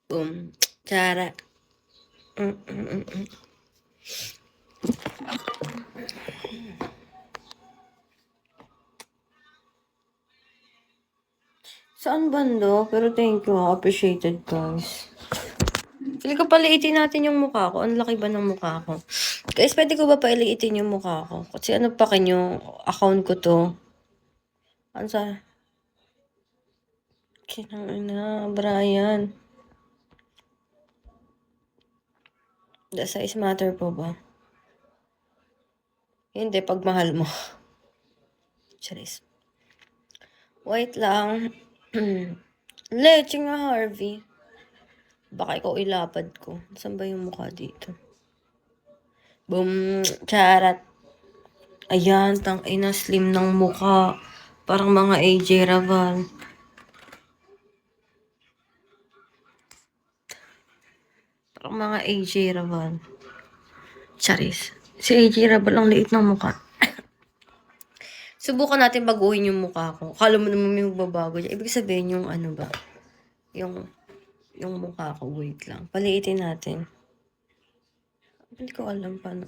Boom. Tara. Saan banda? Pero thank you, appreciated guys. Pili ko paliitin natin yung mukha ko. Ang laki ba ng mukha ko? Guys, pwede ko ba paliitin yung mukha ko? Kasi ano pa kanyo, account ko to. Ano sa... Kinang ina, Brian. The size matter po ba? Hindi, pag mahal mo. Charis. Wait lang. Leching nga, Harvey. Baka ikaw ilapad ko. Saan ba yung mukha dito? Boom. Charat. Ayan, tang ina, slim ng mukha. Parang mga AJ Raval. Parang mga AJ Raval. Charis. Si AJ Raval ang liit ng mukha. Subukan natin baguhin yung mukha ko. Akala mo naman may magbabago dyan. Ibig sabihin yung ano ba? Yung mukha ko. Wait lang. Paliitin natin. Hindi ko alam paano.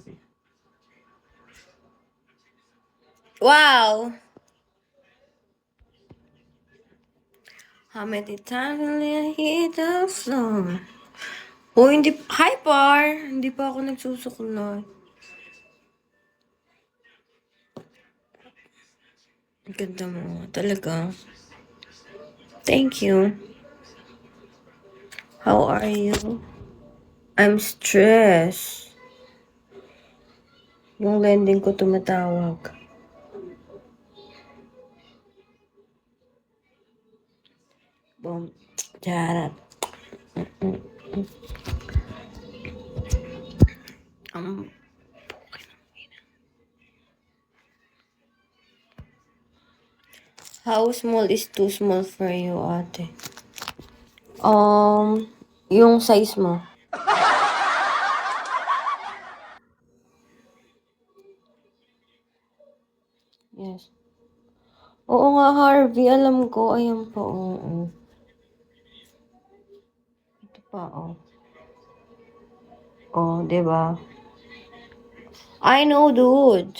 Wow! How many times will I hit the floor? Oh, hindi. Hi, Par! Hindi pa ako nagsusukulay. Ang ganda mo. Talaga. Thank you. How are you? I'm stressed. Yung lending ko tumatawag. Boom. Charot. How small is too small for you, ate? Yung size mo. Yes. Oo nga, Harvey. Alam ko. Ayan po. Oo. Ito pa, oh. Oh, diba? I know, dude.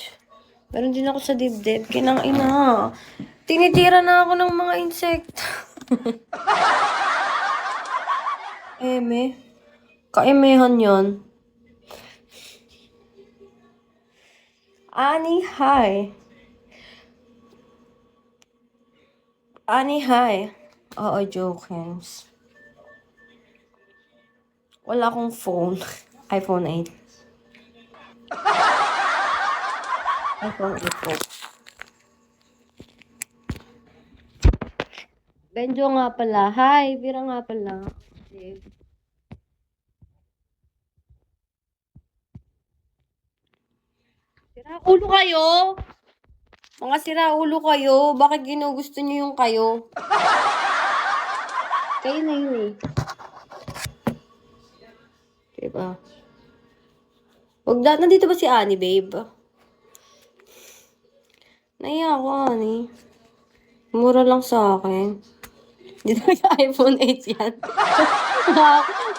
Meron din ako sa dibdib. Kinang ina. Tinitira na ako ng mga insekto. Eme. Kaemehan yon. Ani, hi. Ani, hi. Oo, jokes. Wala akong phone. iPhone 8. iPhone 8 Pro. Benjo nga pala. Hi, Bira nga pala. Sira ulo kayo. Mga sira ulo kayo. Bakit ginugusto niyo yung kayo? Kayo na yun eh. Diba? Nandito ba si Annie, babe? Naiya ako, Annie. Mura lang sa akin. Dito sa iPhone 8 yan.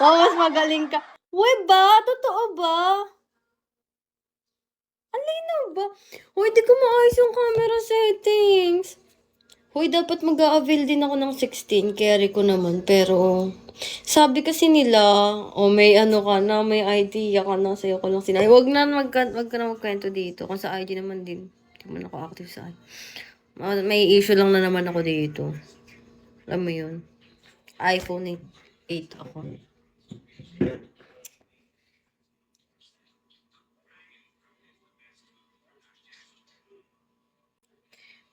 Mas magaling ka. Uy ba? Totoo ba? Alinaw ba? Uy, di ko maayos yung camera settings. Uy, dapat mag-a-avail din ako ng 16. Carry ko naman. Pero, sabi kasi nila, may ano ka na, may idea ka na, sa'yo ko lang sinabi. Huwag ka na magkwento dito. Kung sa IG naman din. Hindi man ako active sa IG. May issue lang na naman ako dito. Alam mo yun? iPhone 8 ako.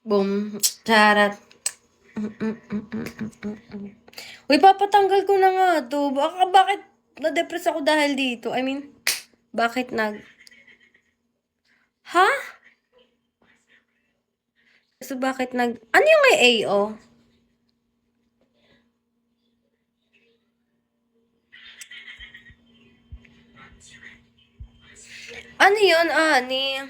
Boom. Charat. Uy, papatanggal ko na nga to. Bakit na-depress ako dahil dito? I mean, bakit Ha? So, bakit ano yung may AO? Ano yun, Ani?